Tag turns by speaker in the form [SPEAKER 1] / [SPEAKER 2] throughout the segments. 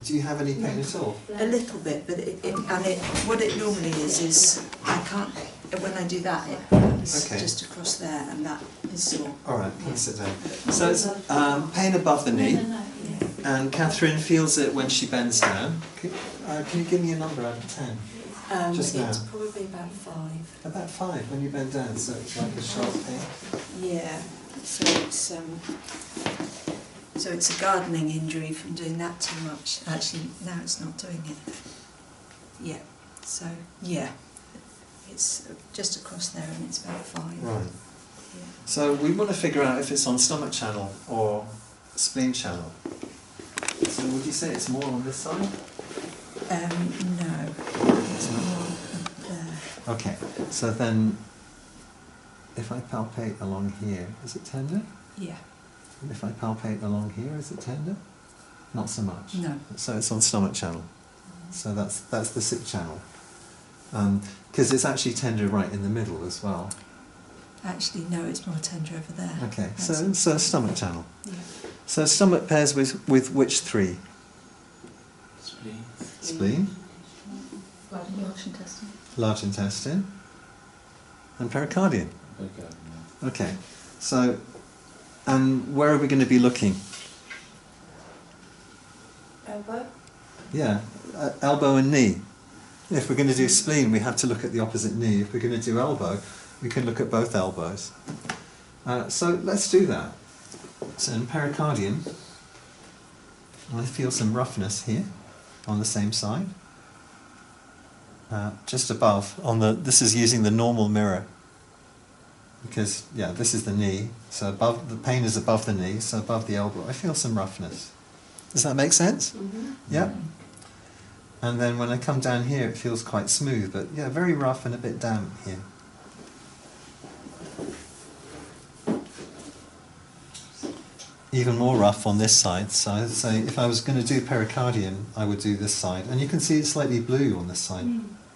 [SPEAKER 1] Do you have any pain at all?
[SPEAKER 2] A little bit, but what it normally is I can't, when I do that, it hurts just across there, and that is sore.
[SPEAKER 1] Alright, please sit down. So it's pain above the knee, and Catherine feels it when she bends down. Can you give me a number out of 10? Just now.
[SPEAKER 2] It's probably about 5.
[SPEAKER 1] About 5 when you bend down, so it's like a sharp pain?
[SPEAKER 2] Yeah, so it's a gardening injury from doing that too much. Actually, now it's not doing it. Yeah, so, yeah. It's just across there and it's about 5.
[SPEAKER 1] Right.
[SPEAKER 2] Yeah.
[SPEAKER 1] So we want to figure out if it's on stomach channel or spleen channel. So would you say it's more on this side?
[SPEAKER 2] No. It's more there.
[SPEAKER 1] Okay, so then if I palpate along here, is it tender?
[SPEAKER 2] Yeah.
[SPEAKER 1] If I palpate along here, is it tender? Not so much.
[SPEAKER 2] No.
[SPEAKER 1] So it's on stomach channel. So that's the sick channel. Because it's actually tender right in the middle as well.
[SPEAKER 2] Actually, no, it's more tender over there.
[SPEAKER 1] Okay, so stomach channel.
[SPEAKER 2] Yeah.
[SPEAKER 1] So stomach pairs with which 3?
[SPEAKER 3] Spleen.
[SPEAKER 1] Spleen,
[SPEAKER 2] Large intestine.
[SPEAKER 1] large intestine, and pericardium. Okay, so, and where are we going to be looking?
[SPEAKER 2] Elbow?
[SPEAKER 1] Yeah, elbow and knee. If we're going to do spleen, we have to look at the opposite knee. If we're going to do elbow, we can look at both elbows. So let's do that. So in pericardium, I feel some roughness here on the same side. Just above, this is using the normal mirror. Because, yeah, this is the knee, so above, the pain is above the knee, so above the elbow. I feel some roughness. Does that make sense?
[SPEAKER 2] Mm-hmm.
[SPEAKER 1] Yeah. And then when I come down here, it feels quite smooth, but yeah, very rough and a bit damp here. Even more rough on this side, so I'd say if I was going to do pericardium, I would do this side. And you can see it's slightly blue on this side.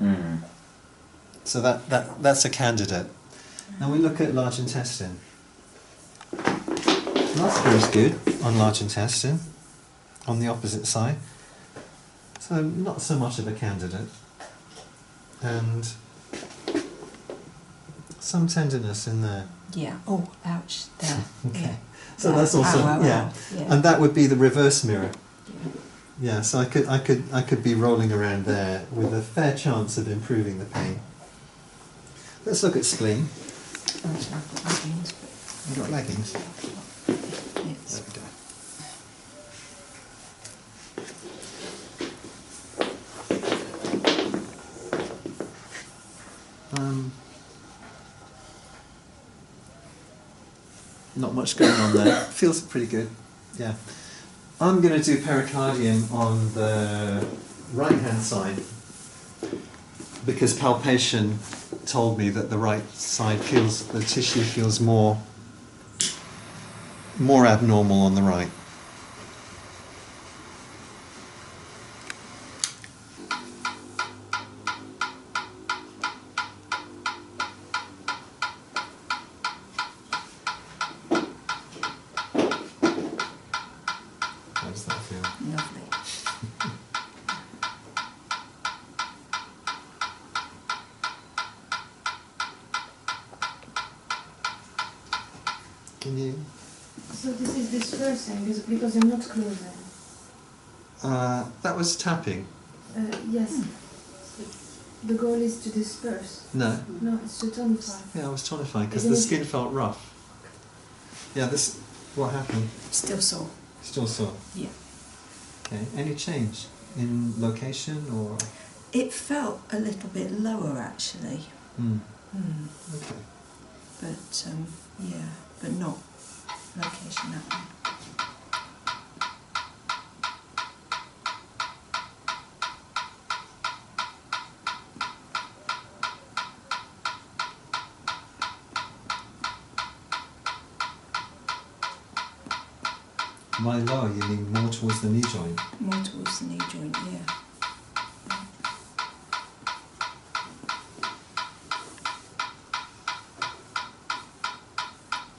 [SPEAKER 3] Mm.
[SPEAKER 1] So that's a candidate. And we look at large intestine. That feels good on large intestine, on the opposite side. So not so much of a candidate. And some tenderness in there.
[SPEAKER 2] Yeah. Oh, ouch. There.
[SPEAKER 1] Okay.
[SPEAKER 2] Yeah.
[SPEAKER 1] So that's also yeah. And that would be the reverse mirror. Yeah, so I could be rolling around there with a fair chance of improving the pain. Let's look at spleen. You've got leggings?
[SPEAKER 2] Yes.
[SPEAKER 1] There we go. Not much going on there. Feels pretty good. Yeah. I'm going to do pericardium on the right hand side because palpation told me that the right side feels, the tissue feels more abnormal on the right. How does that feel?
[SPEAKER 2] Lovely.
[SPEAKER 1] Can you?
[SPEAKER 4] So this is dispersing because I'm not closing.
[SPEAKER 1] That was tapping.
[SPEAKER 4] Yes. The goal is to disperse.
[SPEAKER 1] No.
[SPEAKER 4] No, it's to tonify.
[SPEAKER 1] Yeah, I was tonifying because the skin felt rough. Yeah, this. What happened?
[SPEAKER 2] Still sore.
[SPEAKER 1] Still sore.
[SPEAKER 2] Yeah.
[SPEAKER 1] Okay. Any change in location or?
[SPEAKER 2] It felt a little bit lower actually.
[SPEAKER 1] Mm.
[SPEAKER 2] Mm.
[SPEAKER 1] Okay.
[SPEAKER 2] But yeah, but not location that one.
[SPEAKER 1] By lower, you mean more towards the knee joint?
[SPEAKER 2] More towards the knee joint, yeah.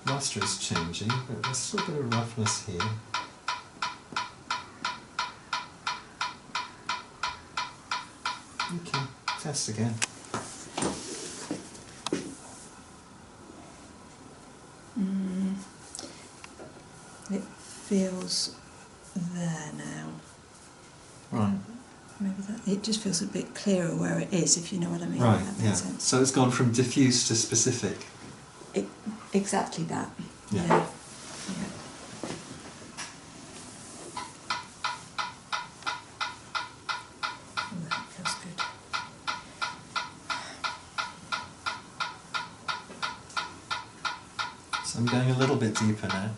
[SPEAKER 1] Luster is changing, but there's still a bit of roughness here. Test again.
[SPEAKER 2] It feels there now.
[SPEAKER 1] Right.
[SPEAKER 2] Maybe that it just feels a bit clearer where it is, if you know what I mean.
[SPEAKER 1] Right,
[SPEAKER 2] That makes
[SPEAKER 1] yeah.
[SPEAKER 2] sense.
[SPEAKER 1] So it's gone from diffuse to specific.
[SPEAKER 2] Exactly that.
[SPEAKER 1] Yeah.
[SPEAKER 2] Yeah. Oh, that feels good.
[SPEAKER 1] So I'm going a little bit deeper now.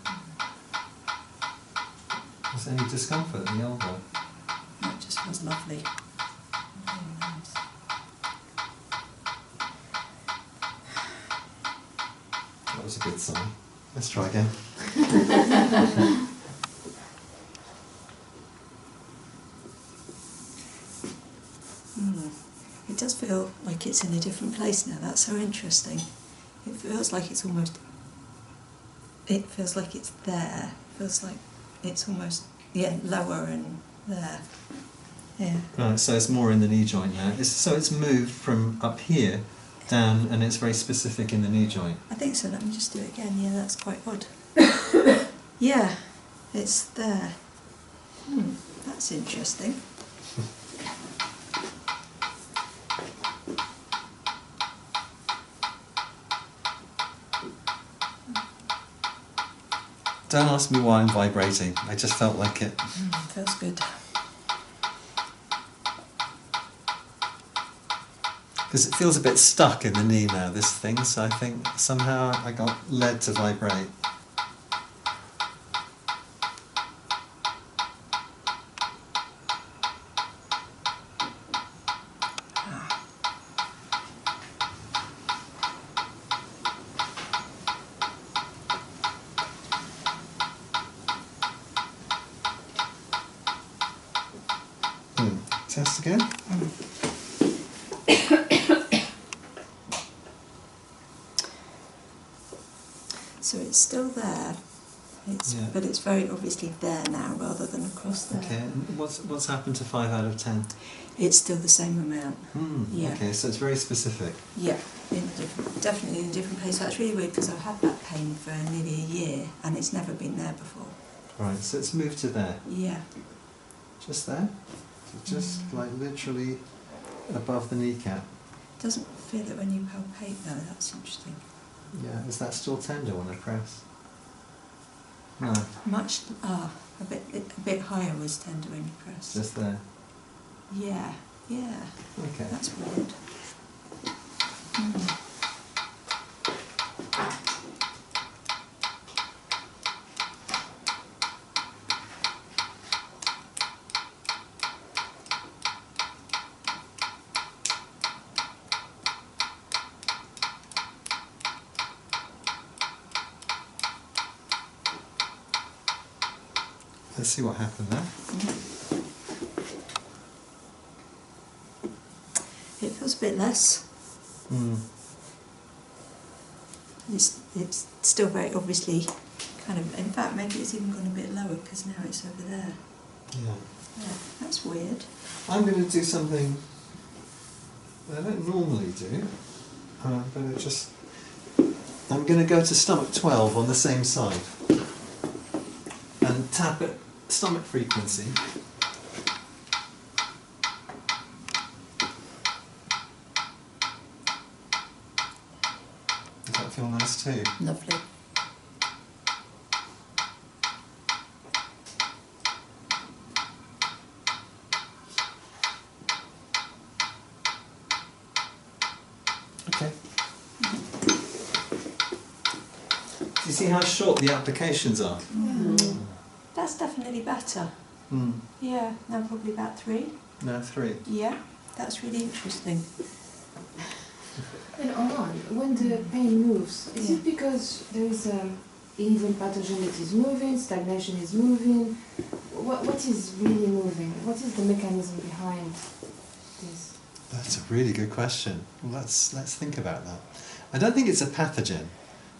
[SPEAKER 1] Is there any discomfort in the elbow?
[SPEAKER 2] No, it just feels lovely. Really nice.
[SPEAKER 1] That was a good sign. Let's try again.
[SPEAKER 2] It does feel like it's in a different place now. That's so interesting. It feels like it's almost. It feels like it's there. It feels like it's almost lower and there. Yeah.
[SPEAKER 1] Right, so it's more in the knee joint now. So it's moved from up here down, and it's very specific in the knee joint.
[SPEAKER 2] I think so. Let me just do it again. Yeah, that's quite odd. Yeah, it's there. That's interesting.
[SPEAKER 1] Don't ask me why I'm vibrating. I just felt like it.
[SPEAKER 2] Feels good.
[SPEAKER 1] Because it feels a bit stuck in the knee now, this thing, so I think somehow I got led to vibrate. Test again.
[SPEAKER 2] So it's still there. But it's very obviously there now rather than across there.
[SPEAKER 1] Okay, and what's happened to 5 out of 10?
[SPEAKER 2] It's still the same amount. Yeah.
[SPEAKER 1] Okay, so it's very specific.
[SPEAKER 2] Yeah, definitely in a different place. That's really weird because I've had that pain for nearly a year and it's never been there before.
[SPEAKER 1] Right, so it's moved to there.
[SPEAKER 2] Yeah.
[SPEAKER 1] Just there? Just like literally above the kneecap.
[SPEAKER 2] Doesn't feel it when you palpate though. That's interesting.
[SPEAKER 1] Yeah, is that still tender when I press? No,
[SPEAKER 2] Much a bit higher was tender when you pressed.
[SPEAKER 1] just there.
[SPEAKER 2] Yeah.
[SPEAKER 1] Okay.
[SPEAKER 2] That's weird.
[SPEAKER 1] Let's see what happened there.
[SPEAKER 2] It feels a bit less. It's still very obviously kind of, in fact maybe it's even gone a bit lower because now it's over there.
[SPEAKER 1] Yeah.
[SPEAKER 2] Yeah, that's weird.
[SPEAKER 1] I'm going to do something that I don't normally do, but it just... I'm going to go to stomach 12 on the same side and tap at stomach frequency. Does that feel nice too?
[SPEAKER 2] Lovely.
[SPEAKER 1] Okay. Do you see how short the applications are?
[SPEAKER 2] That's definitely better. Yeah, now probably about 3.
[SPEAKER 1] No, 3.
[SPEAKER 2] Yeah, that's really interesting.
[SPEAKER 4] And Oran, when the pain moves, is it because there is even pathogen that is moving, stagnation is moving? What is really moving? What is the mechanism behind this?
[SPEAKER 1] That's a really good question. Well, let's think about that. I don't think it's a pathogen,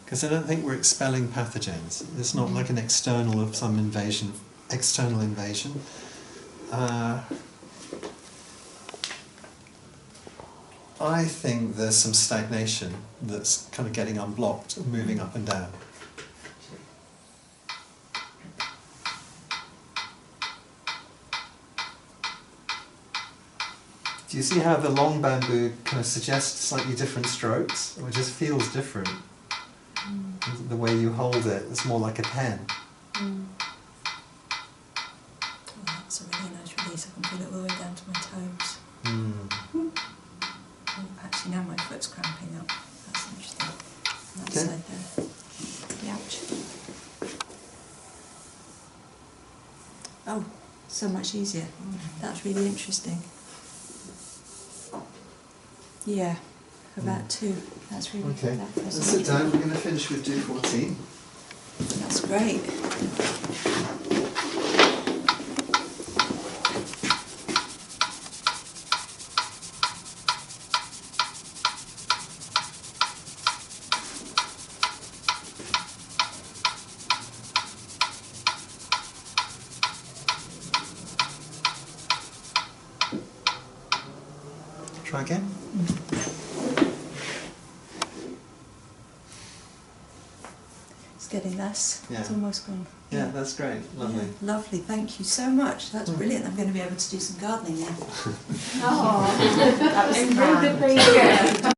[SPEAKER 1] because I don't think we're expelling pathogens. It's not like an external of some invasion, external invasion. I think there's some stagnation that's kind of getting unblocked and moving up and down. Do you see how the long bamboo kind of suggests slightly different strokes? It just feels different. The way you hold it, it's more like a pen.
[SPEAKER 2] Oh, that's a really nice release. I can feel it all the way down to my toes. Oh, actually, now my foot's cramping up. That's interesting. That
[SPEAKER 1] Okay.
[SPEAKER 2] side there. Ouch. Oh, so much easier. That's really interesting. Yeah, about 2. That's really
[SPEAKER 1] Okay,
[SPEAKER 2] that
[SPEAKER 1] let's sit down. We're going to finish with do 14.
[SPEAKER 2] That's great.
[SPEAKER 1] Try again.
[SPEAKER 2] It's getting less.
[SPEAKER 1] Yeah.
[SPEAKER 2] It's almost gone.
[SPEAKER 1] Yeah, that's great. Lovely.
[SPEAKER 2] Yeah, lovely. Thank you so much. That's brilliant. I'm going to be able to do some gardening now.
[SPEAKER 4] Oh, that was grand.